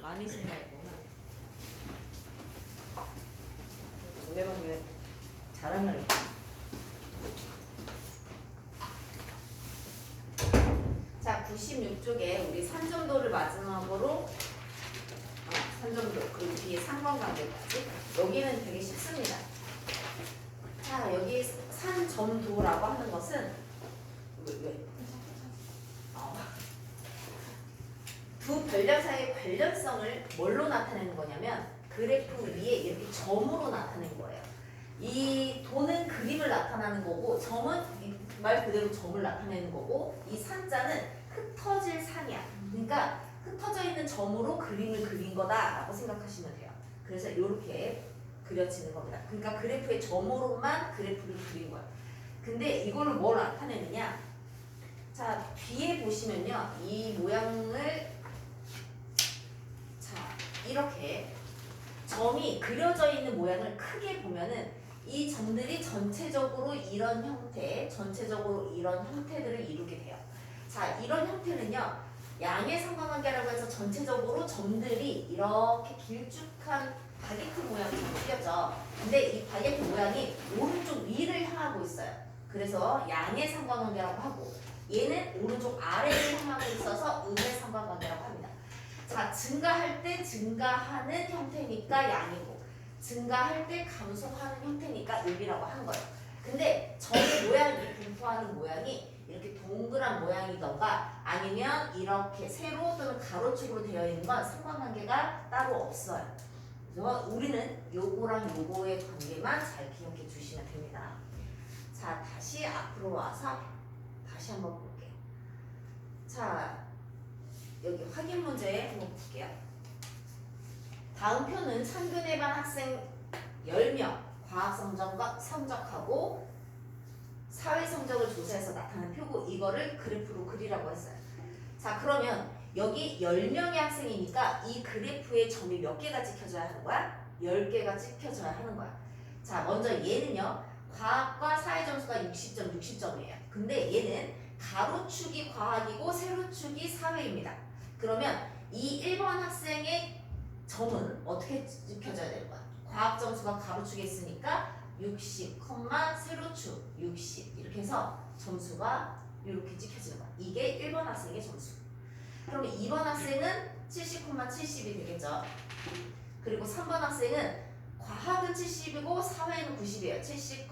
많이 신나했구나. 노래방 왜 잘하는 자, 96쪽에 우리 산점도를 마지막으로 산점도 그리고 뒤에 상관관계까지 여기는 되게 쉽습니다. 자, 여기 산점도라고 하는 것은 두 변량 사이의 관련성을 뭘로 나타내는 거냐면 그래프 위에 이렇게 점으로 나타낸 거예요. 이 도는 그림을 나타내는 거고 점은 말 그대로 점을 나타내는 거고 이 산자는 흩어질 산이야. 그러니까 흩어져 있는 점으로 그림을 그린 거다라고 생각하시면 돼요. 그래서 이렇게 그려지는 겁니다. 그러니까 그래프의 점으로만 그래프를 그린 거예요. 근데 이걸로 뭘 나타내느냐? 자, 뒤에 보시면요. 이 모양을 자, 이렇게 점이 그려져 있는 모양을 크게 보면은 이 점들이 전체적으로 이런 형태, 전체적으로 이런 형태들을 이루게 돼요. 자, 이런 형태는요. 양의 상관관계라고 해서 전체적으로 점들이 이렇게 길쭉한 바게트 모양처럼 그려져. 근데 이 바게트 모양이 오른쪽 위를 향하고 있어요. 그래서 양의 상관관계라고 하고 얘는 오른쪽 아래를 향하고 있어서 음의 상관관계라고 합니다. 자, 증가할 때 증가하는 형태니까 양이고 증가할 때 감소하는 형태니까 음이라고 하는 거예요. 근데 점의 모양이 분포하는 모양이 이렇게 동그란 모양이던가 아니면 이렇게 세로 또는 가로축으로 되어 있는 건 상관관계가 따로 없어요. 그래서 우리는 요거랑 요거의 관계만 잘 기억해 주시면 됩니다. 자, 다시 앞으로 와서 다시 한번 볼게요. 자, 여기 확인 문제 한번 볼게요. 다음 표는 천근의 반 학생 10명 과학 성적하고 사회 성적을 조사해서 나타낸 표고 이거를 그래프로 그리라고 했어요. 자, 그러면 여기 10명의 학생이니까 이 그래프에 점이 몇 개가 찍혀져야 하는 거야? 10개가 찍혀져야 하는 거야. 자, 먼저 얘는요. 과학과 사회 점수가 60점, 60점이에요. 근데 얘는 가로축이 과학이고 세로축이 사회입니다. 그러면 이 1번 학생의 점은 어떻게 찍혀져야 되는 거야? 과학 점수가 가로축에 있으니까 60, 세로축 60 이렇게 해서 점수가 이렇게 찍혀지는 거야. 이게 1번 학생의 점수. 그러면 2번 학생은 70, 70이 되겠죠. 그리고 3번 학생은 과학은 70이고 사회는 90이에요. 70,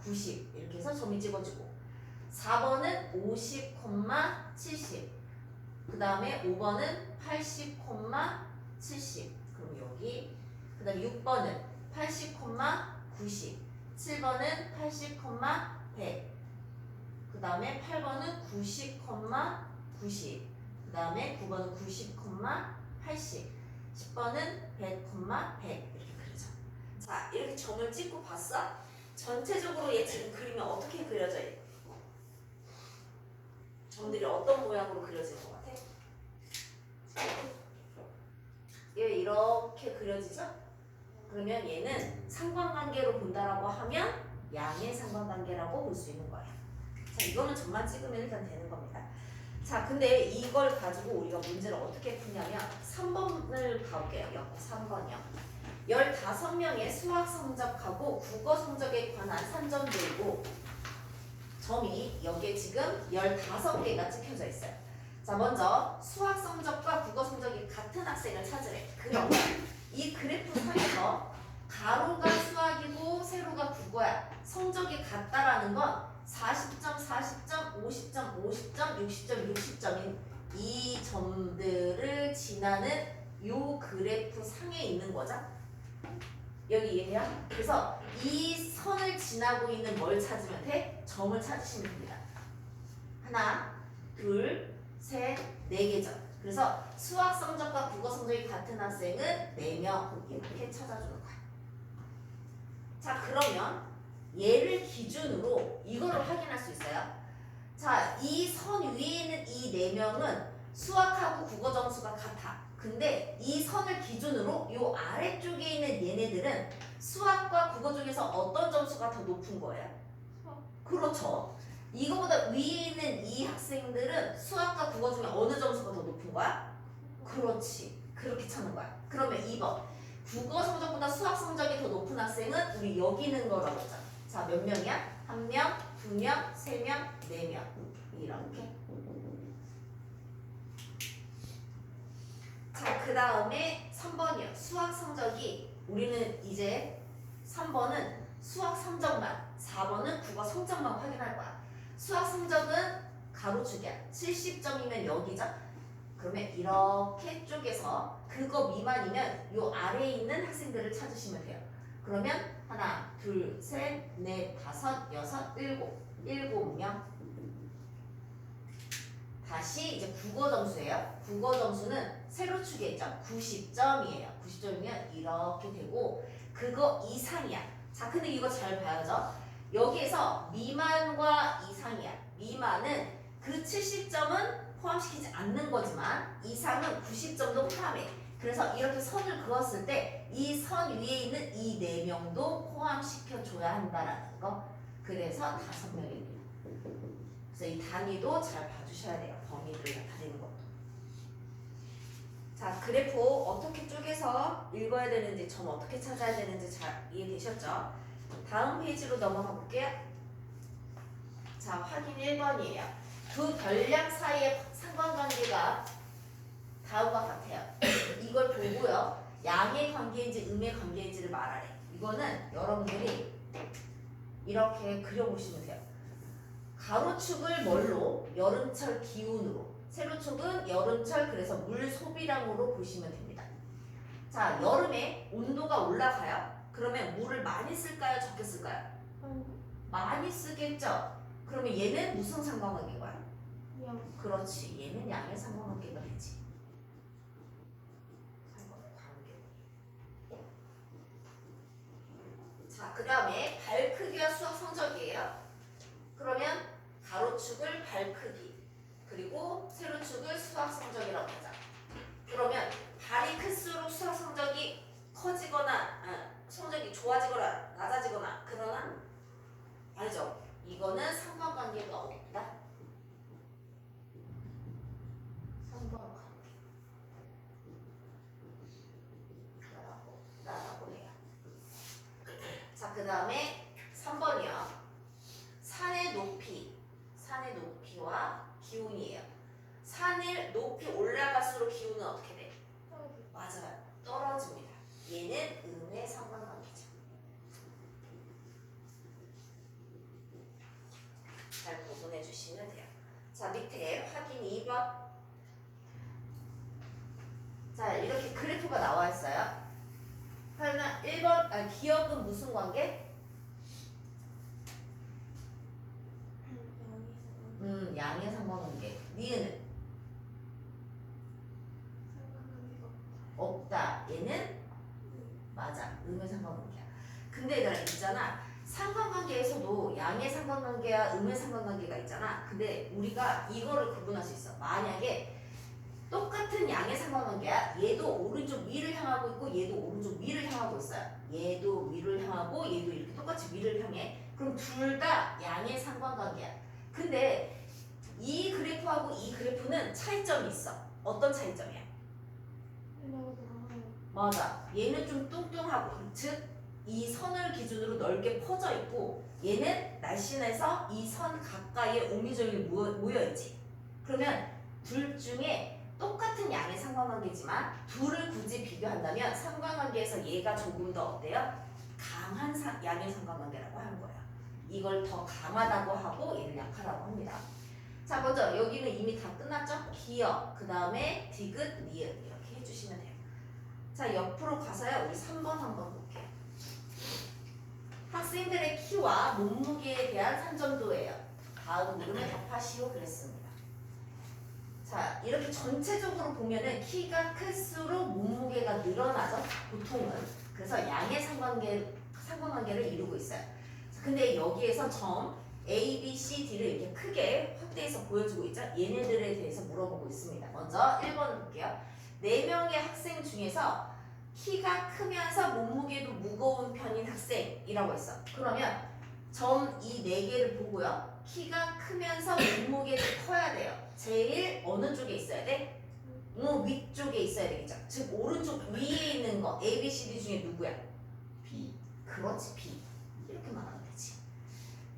90 이렇게 해서 점이 찍어지고 4번은 50, 70 그 다음에 5번은 80, 70 그럼 여기 그 다음에 6번은 80, 90 7번은 80, 100 그 다음에 8번은 90, 90 그 다음에 9번은 90, 80 10번은 100, 100 이렇게 그려져. 자, 이렇게 점을 찍고 봤어? 전체적으로 얘 지금 그리면 어떻게 그려져? 점들이 어떤 모양으로 그려질 것 같아? 얘 이렇게 그려지죠? 그러면 얘는 상관관계로 본다라고 하면 양의 상관관계라고 볼 수 있는 거예요. 자, 이거는 점만 찍으면 일단 되는 겁니다. 자, 근데 이걸 가지고 우리가 문제를 어떻게 푸냐면 3번을 가볼게요. 3번이요. 15명의 수학 성적하고 국어 성적에 관한 산점들이고 점이 여기에 지금 15개가 찍혀져 있어요. 자, 먼저 수학 성적과 국어 성적이 같은 학생을 찾으래. 그러면 이 그래프 상에서 가로가 수학이고 세로가 국어야. 성적이 같다라는 건 40점, 40점, 50점, 50점, 60점, 60점인 이 점들을 지나는 요 그래프 상에 있는 거죠. 여기 이해해요? 그래서 이 선을 지나고 있는 뭘 찾으면 돼? 점을 찾으시면 됩니다. 하나, 둘, 셋, 4개죠. 그래서 수학 성적과 국어 성적이 같은 학생은 4명 이렇게 찾아주는 거야. 자, 그러면 얘를 기준으로 이거를 확인할 수 있어요. 자, 이 선 위에 있는 이 4명은 수학하고 국어 점수가 같아. 근데 이 선을 기준으로 요 아래쪽에 있는 얘네들은 수학과 국어 중에서 어떤 점수가 더 높은 거예요? 그렇죠. 이거보다 위에 있는 이 학생들은 수학과 국어 중에 어느 점수가 더 높은 거야? 그렇지. 그렇게 찾는 거야. 그러면 2번. 국어 성적보다 수학 성적이 더 높은 학생은 우리 여기 있는 거라고 했잖아. 자, 몇 명이야? 1명, 2명, 3명, 4명. 이렇게. 자, 그 다음에 3번이요. 수학 성적이 우리는 이제 3번은 수학 성적만, 4번은 국어 성적만 확인할 거야. 수학 성적은 가로축이야. 70점이면 여기죠? 그러면 이렇게 쪼개서 그거 미만이면 요 아래에 있는 학생들을 찾으시면 돼요. 그러면 하나, 둘, 셋, 넷, 다섯, 여섯, 일곱 명. 다시 이제 국어 점수예요. 국어 점수는 세로축에 있죠. 90점이에요. 90점이면 이렇게 되고 그거 이상이야. 자, 근데 이거 잘 봐야죠. 여기에서 미만과 이상이야. 미만은 그 70점은 포함시키지 않는 거지만 이상은 90점도 포함해. 그래서 이렇게 선을 그었을 때 이 선 위에 있는 이 4명도 포함시켜줘야 한다라는 거. 그래서 5명입니다. 그래서 이 단위도 잘 봐주셔야 돼요. 범위를 나타내는 것도. 자, 그래프 어떻게 쪼개서 읽어야 되는지, 점 어떻게 찾아야 되는지 잘 이해되셨죠? 다음 페이지로 넘어가 볼게요. 자, 확인 1번이에요. 두 별량 사이의 상관관계가 다음과 같아요. 이걸 보고요. 양의 관계인지 음의 관계인지를 말하래. 이거는 여러분들이 이렇게 그려보시면 돼요. 가로축을 뭘로? 여름철 기온으로. 세로축은 여름철 그래서 물 소비량으로 보시면 됩니다. 자, 여름에 온도가 올라가요. 그러면 물을 많이 쓸까요? 적게 쓸까요? 많이 쓰겠죠? 그러면 얘는 무슨 상관관계인 거야? 그렇지. 얘는 양의 상관관계가 되지. 자, 그 다음에 발 크기와 수학 성적이에요. 그러면 가로축을 발 크기 그리고 세로축을 수학 성적이라고 하자. 그러면 발이 클수록 수학 성적이 커지거나 성적이 좋아지거나 낮아지거나 그러나 아니죠. 이거는 상관관계가 없다. 상관관계. 라고 해요. 자, 그 다음에 3번이요. 산의 높이와 기온이에요. 산을 높이 올라갈수록 기온은 어떻게 돼? 맞아요. 떨어집니다. 얘는 음의 상관관계죠. 잘 구분해 주시면 돼요. 자, 밑에 확인 2번. 자, 이렇게 그래프가 나와 있어요. 하나 1번 기억은 무슨 관계? 양의 상관관계. 니은은? 없다. 얘는? 맞아. 음의 상관관계야. 근데 얘들아 있잖아. 상관관계에서도 양의 상관관계와 음의 상관관계가 있잖아. 근데 우리가 이거를 구분할 수 있어. 만약에 똑같은 양의 상관관계야. 얘도 오른쪽 위를 향하고 있고 얘도 오른쪽 위를 향하고 있어요. 얘도 위를 향하고 얘도 이렇게 똑같이 위를 향해. 그럼 둘 다 양의 상관관계야. 근데 이 그래프하고 이 그래프는 차이점이 있어. 어떤 차이점이야? 맞아. 얘는 좀 뚱뚱하고 즉 이 선을 기준으로 넓게 퍼져 있고 얘는 날씬해서 이 선 가까이에 오미절이 모여있지. 그러면 둘 중에 똑같은 양의 상관관계지만 둘을 굳이 비교한다면 상관관계에서 얘가 조금 더 어때요? 강한 양의 상관관계라고 하는 거예요. 이걸 더 강하다고 하고 얘를 약하다고 합니다. 자, 먼저 여기는 이미 다 끝났죠? 기억, 그 다음에 디귿, 니은 이렇게 해주시면 돼요. 자, 옆으로 가서요. 우리 3번 한번 볼게요. 학생들의 키와 몸무게에 대한 산전도예요. 다음 물음에 답하시오 그랬습니다. 자, 이렇게 전체적으로 보면은 키가 클수록 몸무게가 늘어나죠. 보통은. 그래서 양의 상관관계를 이루고 있어요. 근데 여기에서 점 A, B, C, D를 이렇게 크게 확대해서 보여주고 있죠. 얘네들에 대해서 물어보고 있습니다. 먼저 1번 볼게요. 4명의 학생 중에서 키가 크면서 몸무게도 무거운 편인 학생이라고 했어. 그러면 점 이 4개를 보고요. 키가 크면서 몸무게도 커야 돼요. 제일 어느 쪽에 있어야 돼? 위쪽에 있어야 되겠죠. 즉 오른쪽 위에 있는 거 A, B, C, D 중에 누구야? B. 그렇지, B. 이렇게 말하면 되지.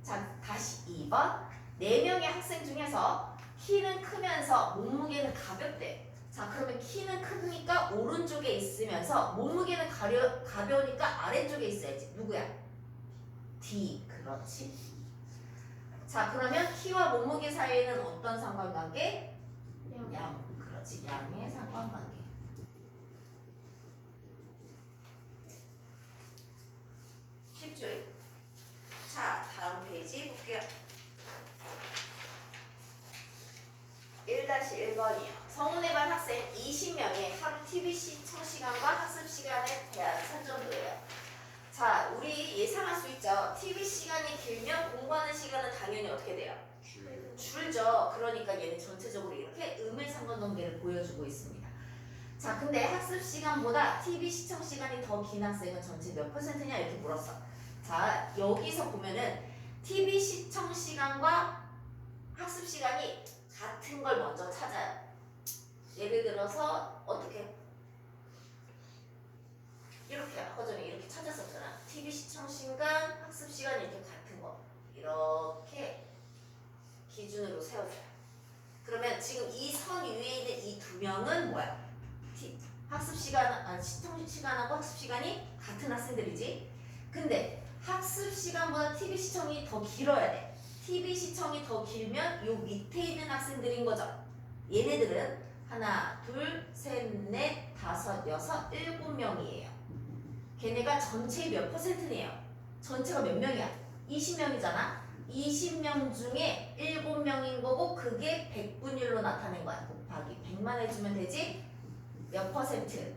자, 다시 2번. 4명의 학생 중에서 키는 크면서 몸무게는 가볍대. 자, 그러면 키는 크니까 오른쪽에 있으면서 몸무게는 가벼우니까 아래쪽에 있어야지. 누구야? D. 그렇지. 자, 그러면 키와 몸무게 사이에는 어떤 상관관계? 양. 그렇지. 양의 상관관계. 쉽죠? 자, 다음 페이지 볼게요. 1-1번이요. 성운의 반 학생 20명의 하루 TV 시청 시간과 학습 시간에 대한 선정도예요. 자, 우리 예상할 수 있죠. TV 시간이 길면 공부하는 시간은 당연히 어떻게 돼요? 줄죠. 그러니까 얘는 전체적으로 이렇게 음의 상관관계를 보여주고 있습니다. 자, 근데 학습 시간보다 TV 시청 시간이 더 긴 학생은 전체 몇 %냐 이렇게 물었어. 자, 여기서 보면은 TV 시청 시간과 학습 시간이 같은 걸 먼저 찾아요. 예를 들어서 어떻게? 이렇게 아까 전에 이렇게 찾았었잖아. TV 시청 시간, 학습 시간 이렇게 같은 거 이렇게 기준으로 세워줘요. 그러면 지금 이 선 위에 있는 이 두 명은 뭐야? 학습 시간, 시청 시간하고 학습 시간이 같은 학생들이지. 근데 학습 시간보다 TV 시청이 더 길어야 돼. TV 시청이 더 길면 요 밑에 있는 학생들인 거죠. 얘네들은 하나, 둘, 셋, 넷, 다섯, 여섯, 7명이에요. 걔네가 전체의 몇 %네요? 전체가 몇 명이야? 20명이잖아. 20명 중에 7명인 거고 그게 100분율로 나타낸 거야. 곱하기 100만 해주면 되지? 몇 %?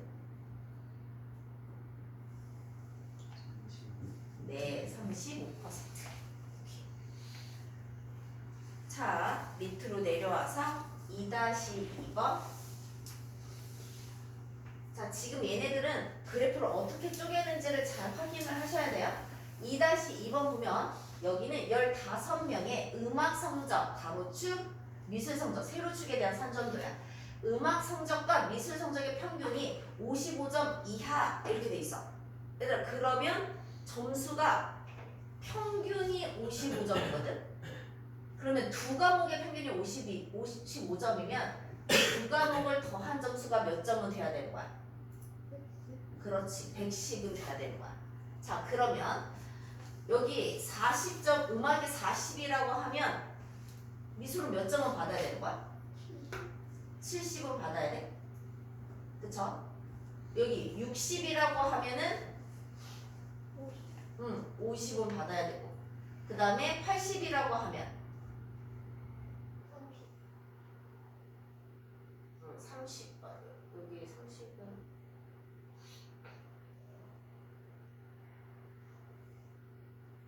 네, 35%. 자, 밑으로 내려와서 2-2번. 자, 지금 얘네들은 그래프를 어떻게 쪼개는지를 잘 확인을 하셔야 돼요. 2-2번 보면 여기는 15명의 음악 성적, 가로축, 미술 성적, 세로축에 대한 산정도야. 음악 성적과 미술 성적의 평균이 55점 이하 이렇게 돼 있어. 얘들아, 그러면 점수가 평균이 55점이거든. 그러면 두 과목의 평균이 55점이면 두 과목을 더한 점수가 몇 점은 돼야 되는 거야? 그렇지, 110은 돼야 되는 거야. 자, 그러면 여기 40점, 음악이 40이라고 하면 미술은 몇 점은 받아야 되는 거야? 70은 받아야 돼. 그쵸? 여기 60이라고 하면은 50은 받아야 되고, 그 다음에 80이라고 하면 30, 여기 30은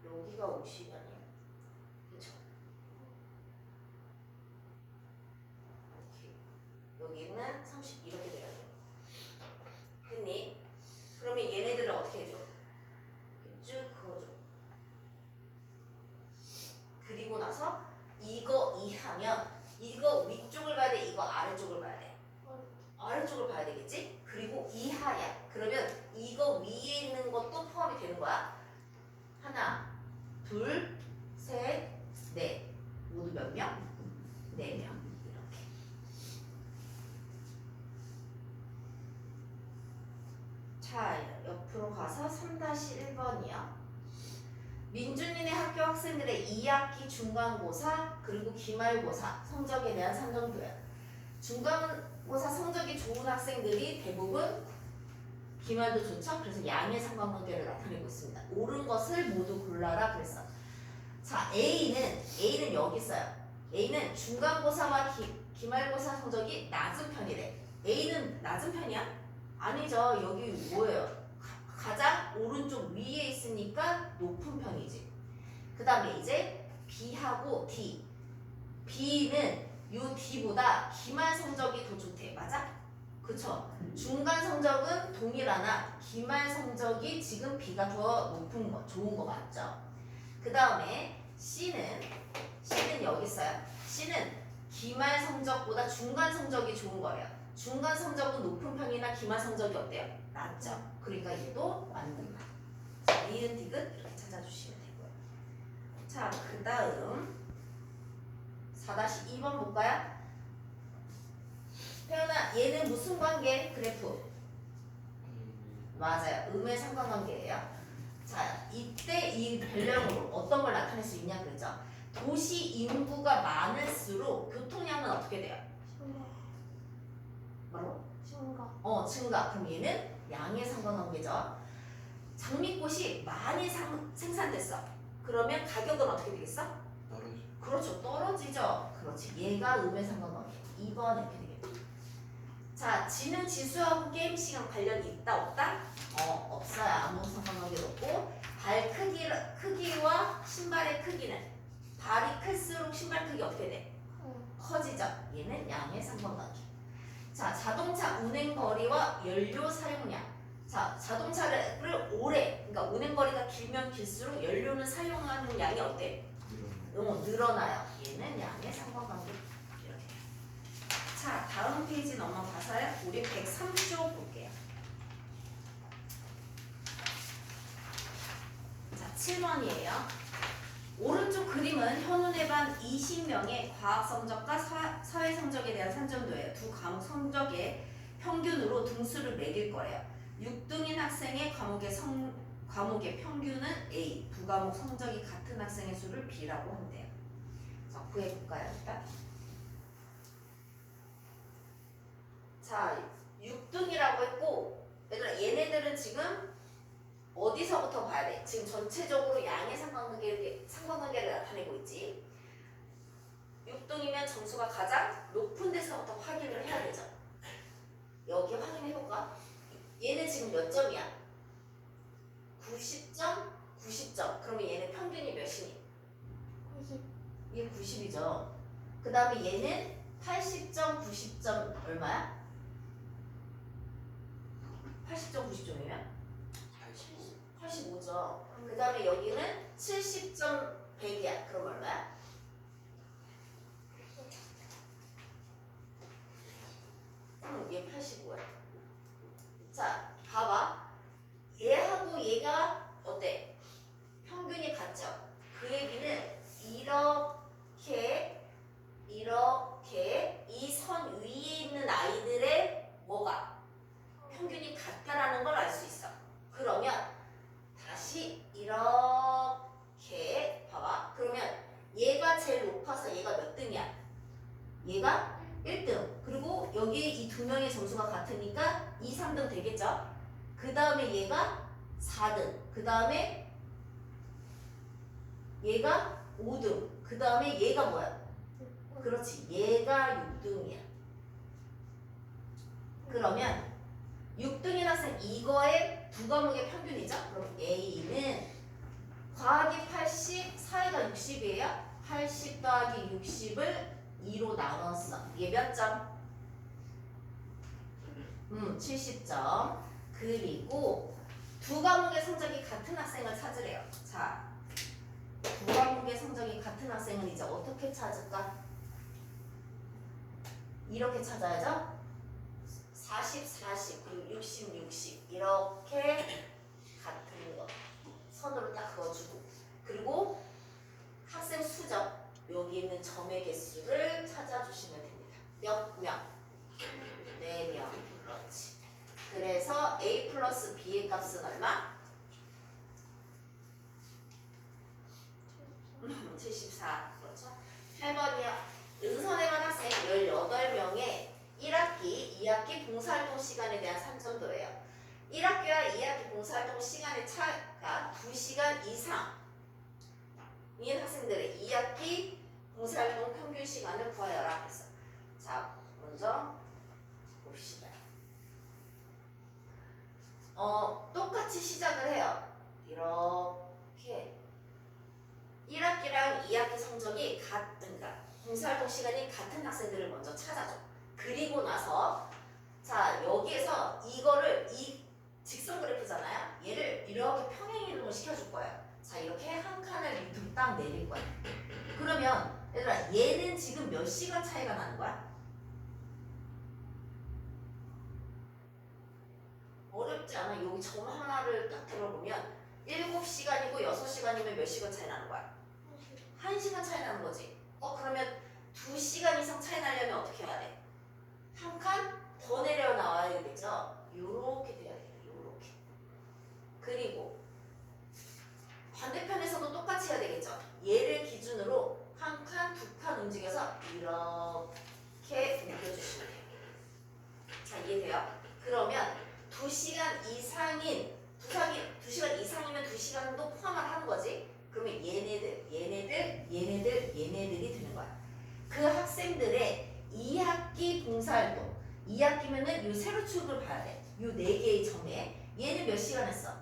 여기가 50이 아니야. 그쵸? 여기는 30 이렇게 돼야 돼. 됐니? 그러면 얘네들은 어떻게 해줘? 쭉 그어줘. 그리고 나서 이거 이하면 이거 위쪽을 봐야 돼, 이거 아래쪽을 봐야 돼. 아래쪽을 봐야 되겠지? 그리고 이하야. 그러면 이거 위에 있는 것도 포함이 되는 거야. 하나, 둘, 셋, 넷. 모두 몇 명? 4명. 이렇게. 자, 옆으로 가서 3-1번이요. 민준이네 학교 학생들의 2학기 중간고사 그리고 기말고사 성적에 대한 산정도야. 중간고사 성적이 좋은 학생들이 대부분 기말도 좋죠. 그래서 양의 상관관계를 나타내고 있습니다. 옳은 것을 모두 골라라 그랬어. 자, A는 여기 있어요. A는 중간고사와 기말고사 성적이 낮은 편이래. A는 낮은 편이야? 아니죠. 여기 뭐예요? 가장 오른쪽 위에 있으니까 높은 편이지. 그 다음에 이제 B하고 D. B는 요 D보다 기말 성적이 더 좋대. 맞아? 그쵸? 중간 성적은 동일하나 기말 성적이 지금 B가 더 높은 거, 좋은 거 맞죠? 그 다음에 C는 여기 있어요. C는 기말 성적보다 중간 성적이 좋은 거예요. 중간 성적은 높은 편이나 기말 성적이 어때요? 낮죠. 그러니까 얘도 맞는 말. 자, 니은 디귿 이렇게 찾아주시면 되고요. 자, 그 다음 4-2번 볼까요? 태연아, 얘는 무슨 관계? 그래프. 맞아요. 음의 상관관계예요. 자, 이때 이 별량으로 어떤 걸 나타낼 수 있냐 그랬죠? 도시 인구가 많을수록 교통량은 어떻게 돼요? 뭐라고? 증가. 그럼 얘는 양의 상관관계죠. 장미꽃이 많이 생산됐어. 그러면 가격은 어떻게 되겠어? 떨어져. 그렇죠. 떨어지죠. 그렇지. 얘가 음의 상관관계. 2번 이렇게 되겠다. 자, 지능 지수하고 게임 시간 관련이 있다 없다? 없어요. 아무 상관관계도 없고 발 크기와 신발의 크기는 발이 클수록 신발 크기 어떻게 돼? 커지죠. 얘는 양의 상관관계. 자, 자동차 운행 거리와 연료 사용량. 자, 자동차를 오래, 그러니까 운행 거리가 길면 길수록 연료는 사용하는 양이 어때? 늘어나요. 얘는 양의 상관관계. 이렇게. 자, 다음 페이지 넘어가서요. 우리 103쪽 볼게요. 자, 7번이에요. 오른쪽 그림은 현운의 반 20명의 과학 성적과 사회 성적에 대한 산점도예요. 두 과목 성적의 평균으로 등수를 매길 거예요. 6등인 학생의 과목의 평균은 A, 두 과목 성적이 같은 학생의 수를 B라고 한대요. 자, 구해볼까요, 일단? 자, 6등이라고 했고, 얘들아, 얘네들은 지금 어디서부터 봐야 돼? 지금 전체적으로 양의 상관관계를 나타내고 있지. 6등이면 점수가 가장 높은 데서부터 확인을 해야 되죠. 여기 확인해볼까? 얘는 지금 몇 점이야? 90점? 90점. 그러면 얘는 평균이 몇이니? 90. 얘 90이죠. 그 다음에 얘는 80점, 90점 얼마야? 80점, 90점이면? 85점. 그 다음에 여기는 70점 100이야. 그럼 얼마야? 얘 85야. 자, 봐봐. 얘하고 얘가 어때? 평균이 같죠? 그 얘기는 이렇게 이 선 위에 있는 아이들의 뭐가? 평균이 같다라는 걸 알 수 있어. 그러면 다시 이렇게 봐봐. 그러면 얘가 제일 높아서 얘가 몇 등이야? 얘가 1등. 그리고 여기에 이 두 명의 점수가 같으니까 2, 3등 되겠죠? 그 다음에 얘가 4등. 그 다음에 얘가 5등. 그 다음에 얘가 뭐야? 그렇지. 얘가 6등이야. 그러면 6등인 학생 이거의 두 과목의 평균이죠? 그럼 A는 과학이 80, 사회가 60이에요? 80 더하기 60을 2로 나눴어. 이게 몇 점? 70점. 그리고 두 과목의 성적이 같은 학생을 찾으래요. 자, 두 과목의 성적이 같은 학생은 이제 어떻게 찾을까? 이렇게 찾아야죠? 40, 40, 그리고 60, 60 이렇게 같은 거 선으로 딱 그어주고 그리고 학생 수죠. 여기 있는 점의 개수를 찾아주시면 됩니다. 몇 명? 4명. 그렇지. 그래서 A 플러스 B의 값은 얼마? 74. 그렇죠. 8번이요. 은선회관 학생 18명의 1학기, 2학기 봉사활동 시간에 대한 산점도예요. 1학기와 2학기 봉사활동 시간의 차가 2시간 이상인 학생들의 2학기 봉사활동 평균 시간을 구하여라 했어. 자, 먼저 봅시다. 똑같이 시작을 해요. 이렇게 1학기랑 2학기 성적이 같은가 봉사활동 시간이 같은 학생들을 먼저 찾아줘. 그리고 나서 자 여기에서 이거를 이 직선 그래프잖아요. 얘를 이렇게 평행 이동을 시켜줄 거예요. 자 이렇게 한 칸을 밑으로 딱 내릴 거야. 그러면 얘들아 얘는 지금 몇 시간 차이가 나는 거야? 어렵지 않아. 여기 점 하나를 딱 들어보면 7시간이고 6시간이면 몇 시간 차이 나는 거야? 1시간 차이 나는 거지. 그러면 2시간 이상 차이 나려면 어떻게 해야 돼? 한 칸 더 내려 나와야 되죠? 요렇게 돼야 돼요. 요렇게. 그리고 반대편에서도 똑같이 해야 되겠죠? 얘를 기준으로 한 칸, 2칸 움직여서 이렇게 옮겨주시면 돼요. 자, 이해돼요? 그러면 2시간 이상인 2시간 이상이면 2시간도 포함을 하는 거지. 그러면 얘네들이 되는 거야. 그 학생들의 2학기 봉사활동 2학기면은 요 세로 축을 봐야 돼. 요 4개의 점에 얘는 몇 시간 했어?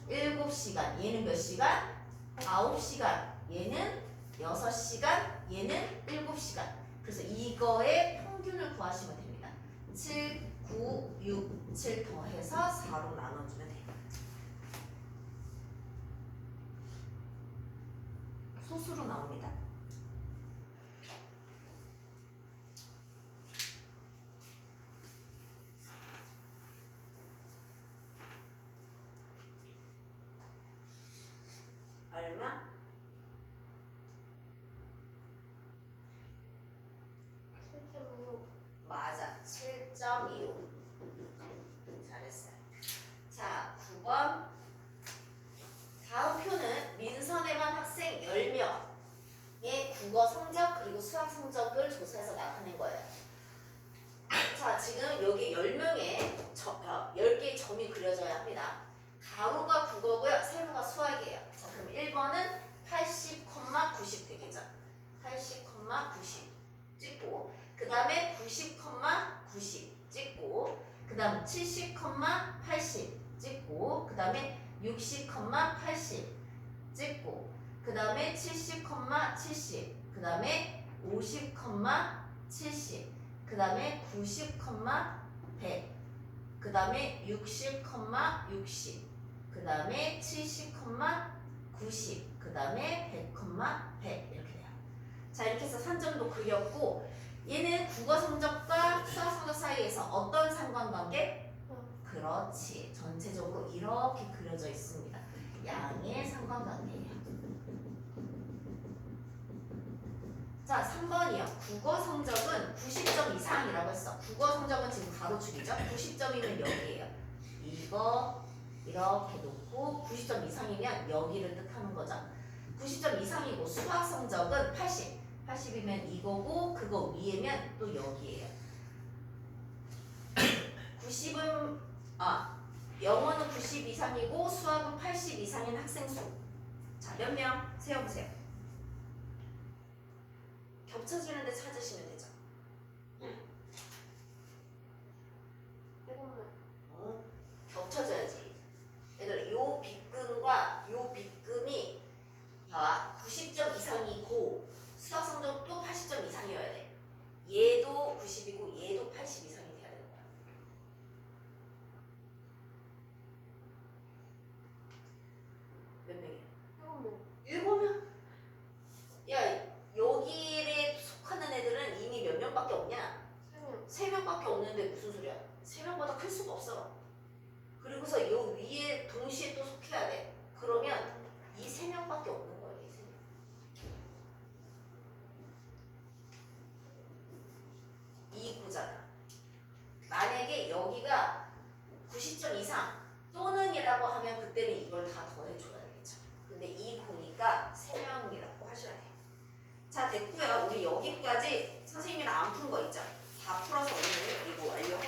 7시간. 얘는 몇 시간? 9시간. 얘는 6시간. 얘는 7시간. 그래서 이거의 평균을 구하시면 됩니다. 7, 9, 6, 7 더해서 4로 나눠주면 돼요. 소수로 나옵니다. 얼마? 7.5. 맞아. 7.25. 잘했어요. 자, 9번. 다음 표는 민선에만 학생 10명의 국어 성적 그리고 수학 성적을 조사해서 나타낸 거예요. 자, 지금 여기 10개의 점이 그려져야 합니다. 가로가 국어고요. 세로가 수학이에요. 자, 그럼 1번은 80,90 되겠죠? 80,90 찍고 그 다음에 90,90 찍고 그 다음 70,80 찍고 그 다음에 60,80 찍고 그 다음에 70,70 그 다음에 50,70 그 다음에 90,100 그 다음에 60,60 그 다음에 70,90 그 다음에 100,100 이렇게 돼요. 자, 이렇게 해서 산점도 그렸고 얘는 국어 성적과 수학 성적 사이에서 어떤 상관관계? 그렇지. 전체적으로 이렇게 그려져 있습니다. 양의 상관관계예요. 자, 3번이요. 국어 성적은 90점 이상이라고 했어. 국어 성적은 지금 가로축이죠. 90점이면 여기예요. 이거 이렇게 놓고 90점 이상이면 여기를 뜻하는 거죠. 90점 이상이고 수학 성적은 80. 80이면 이거고 그거 위에면 또 여기예요. 90은 영어는 90 이상이고 수학은 80 이상인 학생 수. 자, 몇 명? 세어보세요. 겹쳐지는데 찾으시면 되죠. 7명. 겹쳐져야지. 얘들아, 요 빗금과 요 빗금이 90점 이상이고 수학 성적도 80점 이상이어야 돼. 얘도 90이고 얘도 80 이상이 돼야 되는 거야. 몇 명이야? 7명. 7명? 야, 여기에 속하는 애들은 이미 몇 명밖에 없냐? 3명. 3명밖에 없는데 무슨 소리야? 3명보다 클 수가 없어. 그리고서 요 위에 동시에 또 속해야 돼. 그러면 이 3명밖에 없는 거예요. 이 3명. 이 고잖아. 만약에 여기가 90점 이상 또는이라고 하면 그때는 이걸 다 더해줘야 되겠죠. 근데 이 고니까 3명이라고 하셔야 돼요. 자, 됐고요. 우리 여기까지 선생님이랑 안 푼 거 있죠? 다 풀어서 오늘 이거 완료하고